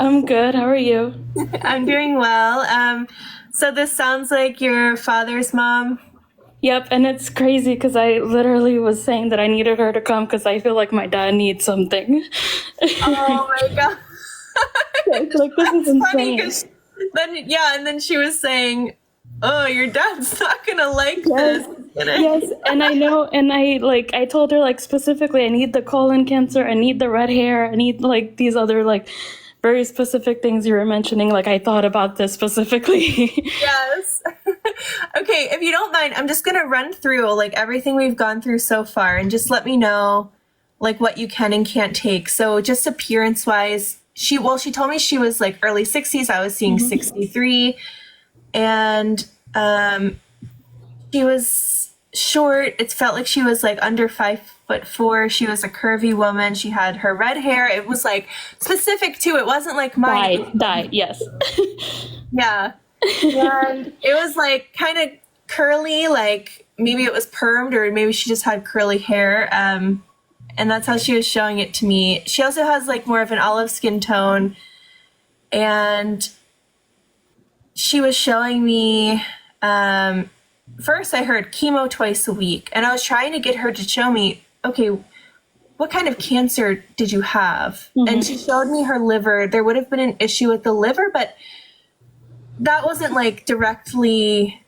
I'm good. How are you? I'm doing well. So this sounds like your father's mom. Yep, and it's crazy because I literally was saying that I needed her to come because I feel like my dad needs something. Oh my god, It's like, this is that's funny insane. because then she was saying, "Oh, your dad's not gonna like Yes, this." Is it? yes, and I know, and I told her like specifically, I need the colon cancer, I need the red hair, I need like these other like very specific things you were mentioning. Like I thought about this specifically. Yes. Okay, if you don't mind, I'm just gonna run through like everything we've gone through so far, and just let me know like what you can and can't take. So just appearance wise, she told me she was like early 60s. I was seeing 63, and she was short. It felt like she was like under 5'4". She was a curvy woman. She had her red hair. It was like specific too. It wasn't like mine. Died, yes. Yeah. And it was like kind of curly, like maybe it was permed or maybe she just had curly hair. And that's how she was showing it to me. She also has like more of an olive skin tone. And she was showing me, first I heard chemo twice a week. And I was trying to get her to show me, okay, what kind of cancer did you have? And she showed me her liver. There would have been an issue with the liver, but that wasn't like directly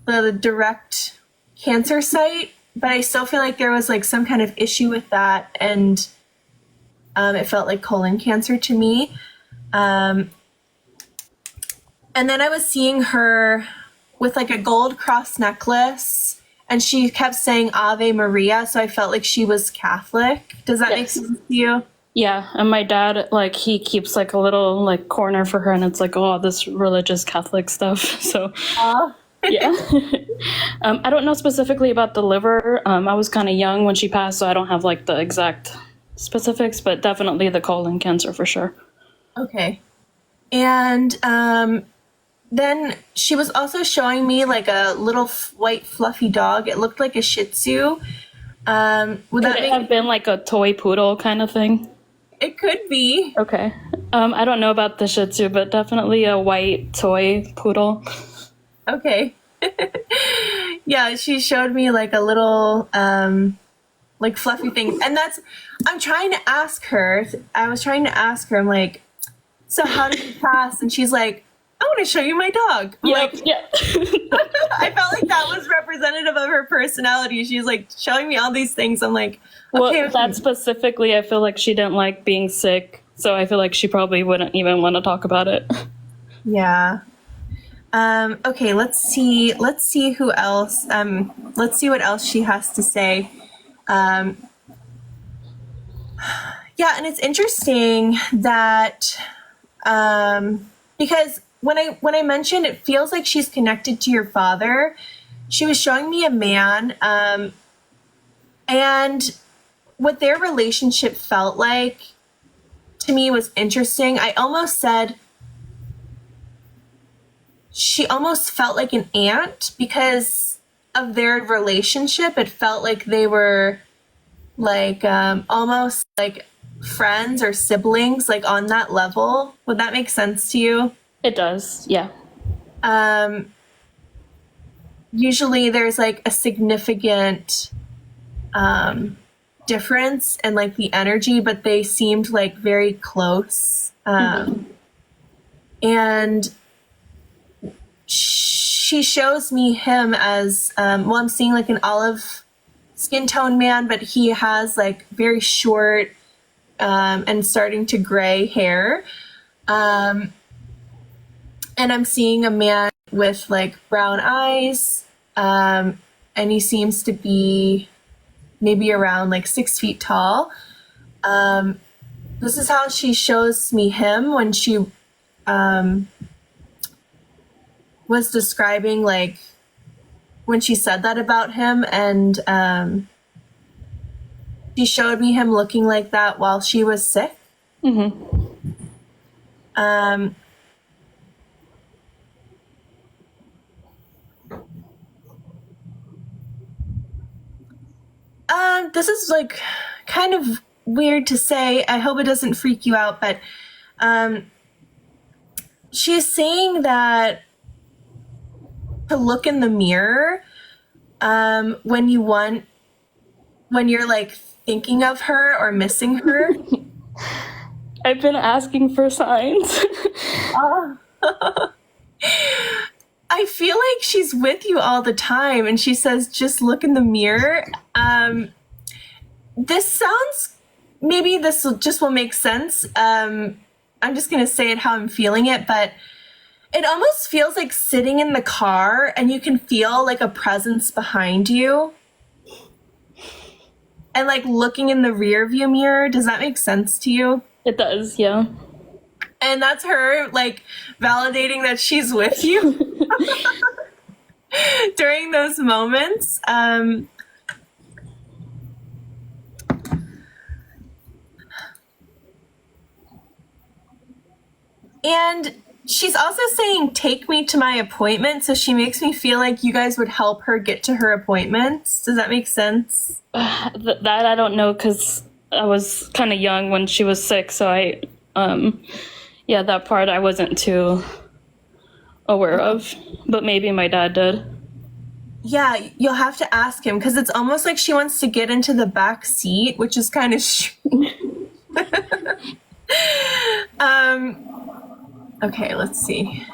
the direct cancer site, but I still feel like there was like some kind of issue with that, and it felt like colon cancer to me. And then I was seeing her with like a gold cross necklace, and she kept saying Ave Maria, so I felt like she was Catholic. Does that make sense to you? Yeah, and my dad, like, he keeps like a little like corner for her, and it's like, oh, this religious Catholic stuff. So, yeah. I don't know specifically about the liver. I was kind of young when she passed, so I don't have like the exact specifics, but definitely the colon cancer for sure. Okay. And then she was also showing me like a little white fluffy dog. It looked like a Shih Tzu. Would Could that it make have been like a toy poodle kind of thing? it could be. Okay. I don't know about the Shih Tzu, but definitely a white toy poodle. Okay. Yeah, she showed me like a little like fluffy thing. And that's I'm trying to ask her. I was trying to ask her, I'm like, so how did you pass? And she's like, I want to show you my dog. I'm Yep. like, Yeah. I felt like that was representative of her personality. She's like showing me all these things. I'm like, Well, okay, that specifically, I feel like she didn't like being sick, so I feel like she probably wouldn't even want to talk about it. yeah. Okay, let's see. Let's see who else. Let's see what else she has to say. Um, yeah, and it's interesting that because when I mentioned it feels like she's connected to your father, she was showing me a man, and what their relationship felt like to me was interesting. I almost said she almost felt like an aunt because of their relationship. It felt like they were like almost like friends or siblings, like on that level. Would that make sense to you? It does, yeah. Um, Usually there's like a significant difference in like the energy, but they seemed like very close. And she shows me him as well, I'm seeing like an olive skin tone man, but he has like very short and starting to gray hair. And I'm seeing a man with like brown eyes, and he seems to be maybe around like 6 feet tall. This is how she shows me him when she was describing like when she said that about him, and she showed me him looking like that while she was sick. Um, this is like kind of weird to say. I hope it doesn't freak you out, but she's saying that to look in the mirror when you're like thinking of her or missing her. I've been asking for signs. I feel like she's with you all the time, and she says, just look in the mirror. This sounds, maybe this just will make sense. I'm just going to say it how I'm feeling it, but it almost feels like sitting in the car and you can feel like a presence behind you. And like looking in the rear view mirror. Does that make sense to you? It does, yeah. And that's her like validating that she's with you during those moments. And she's also saying, take me to my appointment. So she makes me feel like you guys would help her get to her appointments. Does that make sense? That I don't know, because I was kind of young when she was sick, so yeah, that part I wasn't too aware of, but maybe my dad did. Yeah, you'll have to ask him, because it's almost like she wants to get into the back seat, which is kind of okay, let's see.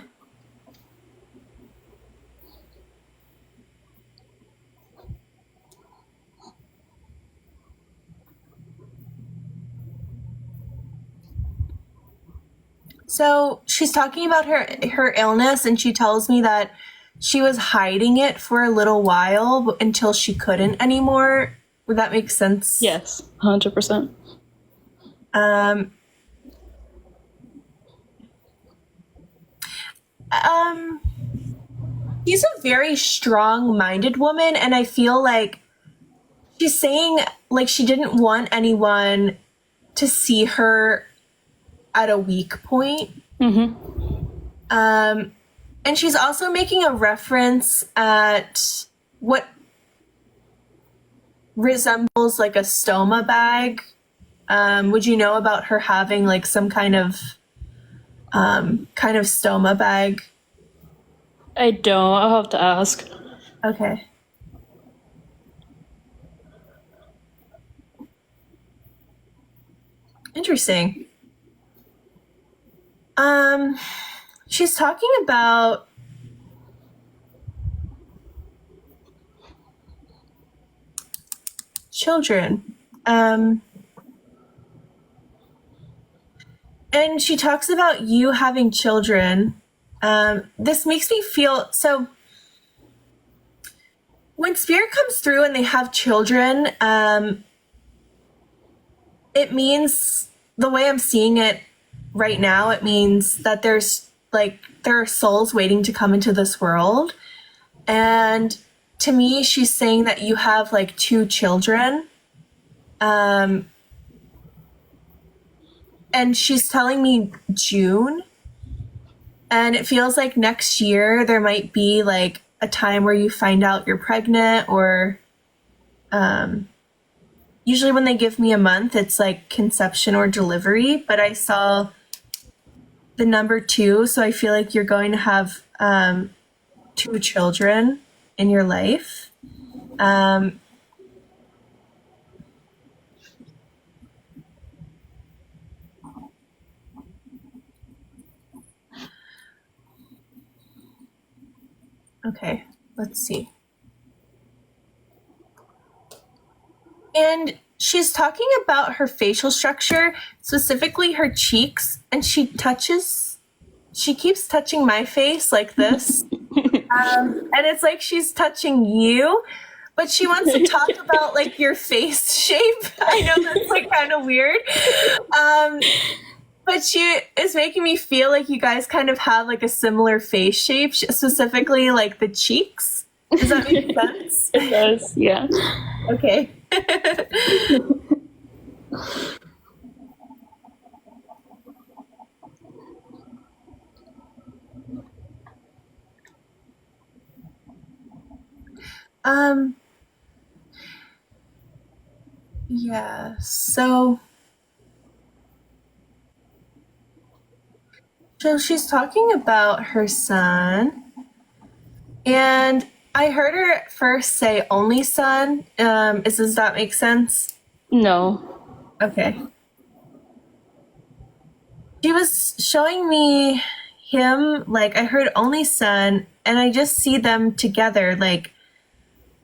So she's talking about her illness, and she tells me that she was hiding it for a little while until she couldn't anymore. Would that make sense? Yes, 100%. She's a very strong-minded woman, and I feel like she's saying like she didn't want anyone to see her at a weak point. And she's also making a reference at what resembles like a stoma bag. Would you know about her having like some kind of stoma bag? I don't. I'll have to ask. Okay. Interesting. She's talking about children. And she talks about you having children. This makes me feel so. When spirit comes through and they have children, it means, the way I'm seeing it right now, it means that there are souls waiting to come into this world. And to me, she's saying that you have like 2 children. And she's telling me June. And it feels like next year there might be like a time where you find out you're pregnant, or usually when they give me a month, it's like conception or delivery, but I saw the number 2, so I feel like you're going to have 2 children in your life. Okay, let's see. And she's talking about her facial structure, specifically her cheeks, and she keeps touching my face like this. And it's like she's touching you, but she wants to talk about like your face shape. I know that's like kind of weird. But she is making me feel like you guys kind of have like a similar face shape, specifically like the cheeks. Does that make sense? It does, yeah. Okay. Yeah, so So she's talking about her son, and I heard her first say only son. Does that make sense? No. Okay. She was showing me him, like, I heard only son, and I just see them together. Like,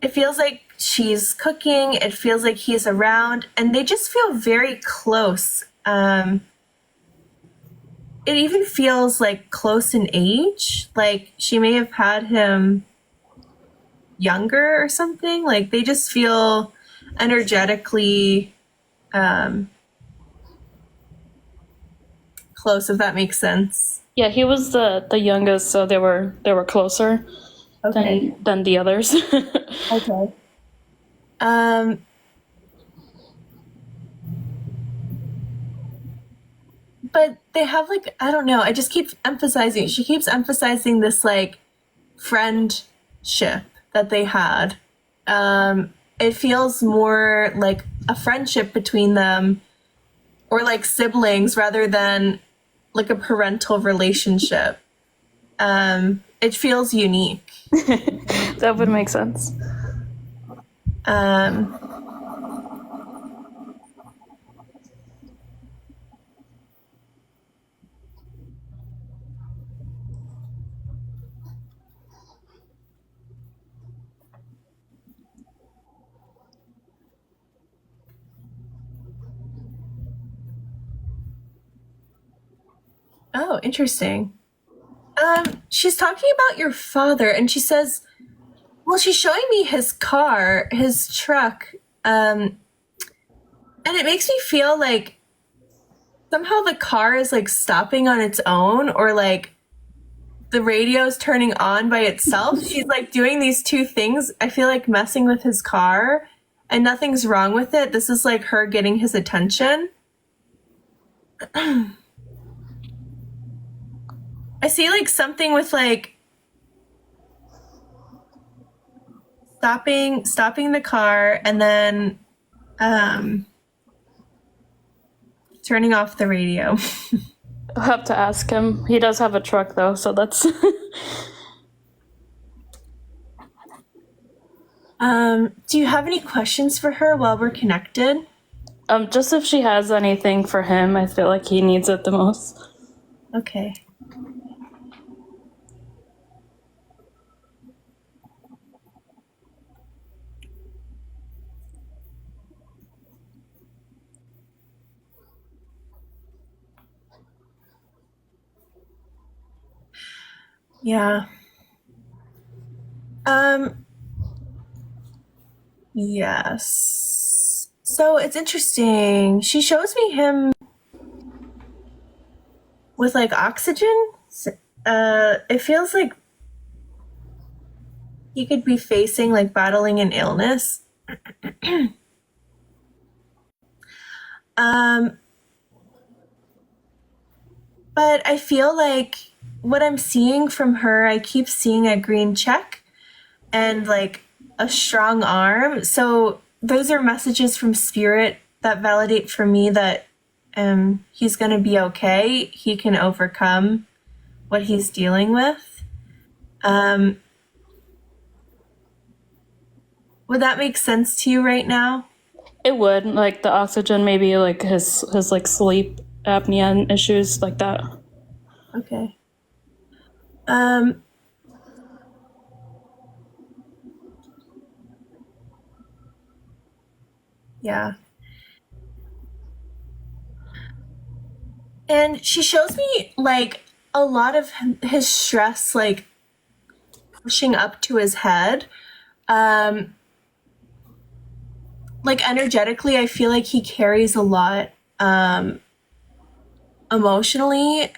it feels like she's cooking, it feels like he's around, and they just feel very close. It even feels like close in age. Like, she may have had him younger or something. Like, they just feel energetically close, if that makes sense. Yeah, he was the youngest, so they were closer Okay. than the others. Okay. Um, but they have, like, I don't know. I just keep emphasizing. She keeps emphasizing this, like, friendship that they had. It feels more like a friendship between them, or like siblings, rather than like a parental relationship. It feels unique. That would make sense. Um, oh, interesting. She's talking about your father, and she says, well, she's showing me his car, his truck, and it makes me feel like somehow the car is like stopping on its own, or like the radio's turning on by itself. She's like doing these two things. I feel like messing with his car, and nothing's wrong with it. This is like her getting his attention. I see like something with like stopping the car, and then turning off the radio. I'll have to ask him. He does have a truck though, so that's Do you have any questions for her while we're connected? just if she has anything for him. I feel like he needs it the most. Okay. Yeah. Yes. So it's interesting. She shows me him with like oxygen. It feels like he could be facing like battling an illness. But I feel like what I'm seeing from her, I keep seeing a green check and like a strong arm. So those are messages from spirit that validate for me that he's going to be okay. He can overcome what he's dealing with. Would that make sense to you right now? It would, like the oxygen, maybe like his like sleep apnea and issues like that. Okay. Yeah. And she shows me like a lot of his stress, like pushing up to his head. Like energetically, I feel like he carries a lot emotionally.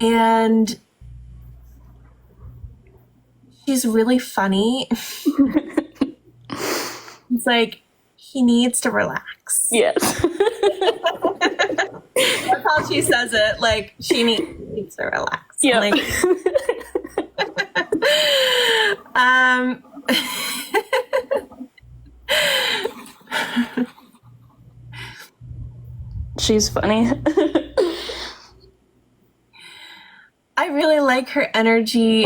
And she's really funny. It's like he needs to relax. Yes. That's how she says it. Like she needs to relax. Yeah. Like, she's funny. I really like her energy.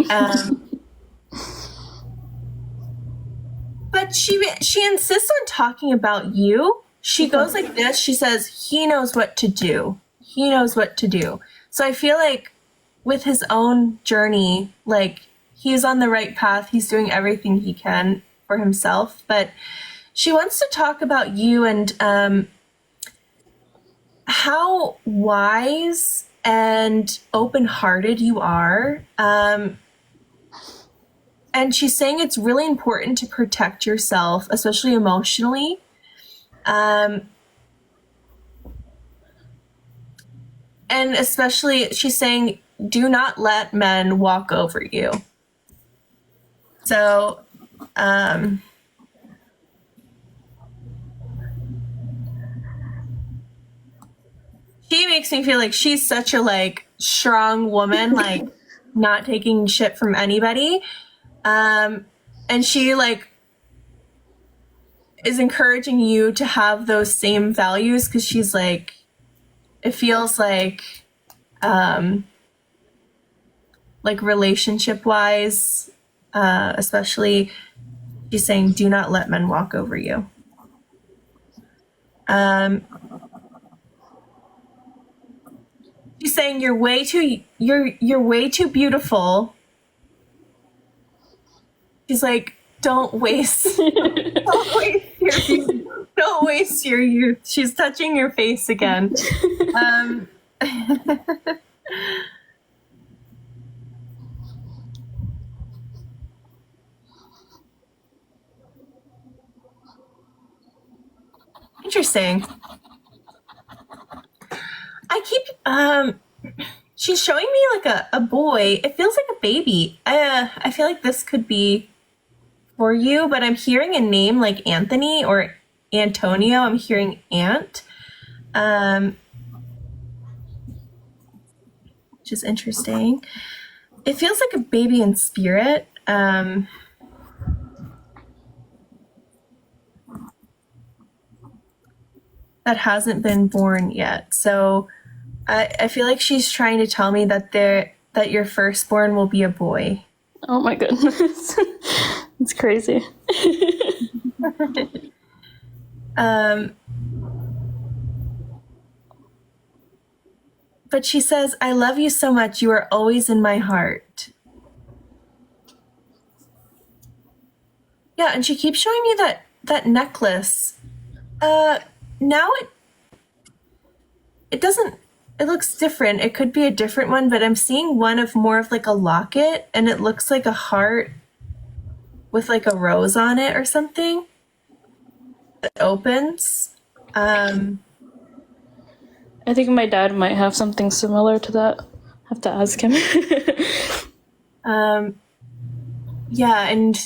But she insists on talking about you. She goes like this. She says, he knows what to do. He knows what to do. So I feel like with his own journey, like he's on the right path. He's doing everything he can for himself. But she wants to talk about you and how wise and open-hearted you are. And she's saying it's really important to protect yourself, especially emotionally. And especially, she's saying, do not let men walk over you. So, she makes me feel like she's such a, like, strong woman, like, not taking shit from anybody. And she, like, is encouraging you to have those same values because she's like, it feels like relationship wise, especially, she's saying, do not let men walk over you. She's saying you're way too beautiful. She's like, don't waste your youth. She's touching your face again. Interesting. She's showing me like a boy. It feels like a baby. I feel like this could be for you, but I'm hearing a name like Anthony or Antonio. I'm hearing Ant, which is interesting. It feels like a baby in spirit. That hasn't been born yet. So I feel like she's trying to tell me that your firstborn will be a boy. Oh my goodness. It's crazy. But she says, I love you so much. You are always in my heart. Yeah, and she keeps showing me that necklace. Now it doesn't, it looks different. It could be a different one, but I'm seeing one of more of like a locket, and it looks like a heart with like a rose on it or something. It opens. I think my dad might have something similar to that. Have to ask him. Yeah, and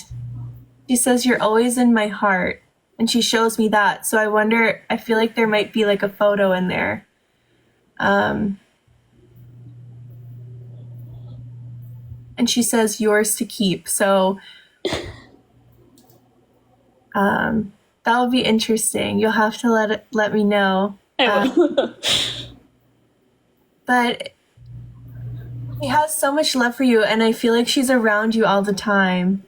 she says, you're always in my heart. And she shows me that. So I wonder, I feel like there might be like a photo in there. And she says, yours to keep. So that would be interesting. You'll have to let me know. I will. But she has so much love for you, and I feel like she's around you all the time.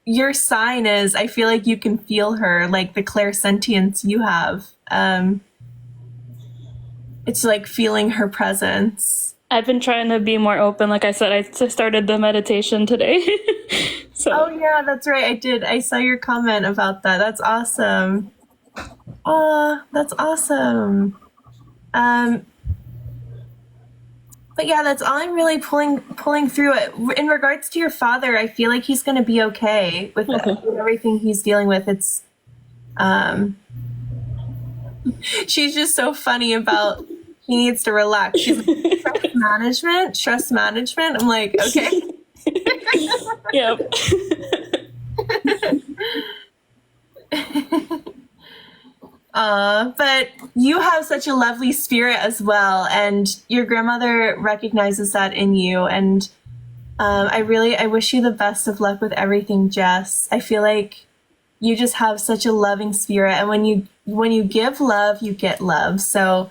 Your sign is, I feel like you can feel her, like the clairsentience you have. It's like feeling her presence. I've been trying to be more open. Like I said, I started the meditation today. So. Oh yeah, that's right. I did. I saw your comment about that. That's awesome. Oh, that's awesome. But yeah, that's all I'm really pulling through it. In regards to your father, I feel like he's going to be okay with everything he's dealing with. It's, she's just so funny about he needs to relax. She's like, stress management. I'm like, okay. Yep. But you have such a lovely spirit as well, and your grandmother recognizes that in you, and I wish you the best of luck with everything, Jess. I feel like you just have such a loving spirit, and when you give love, you get love. So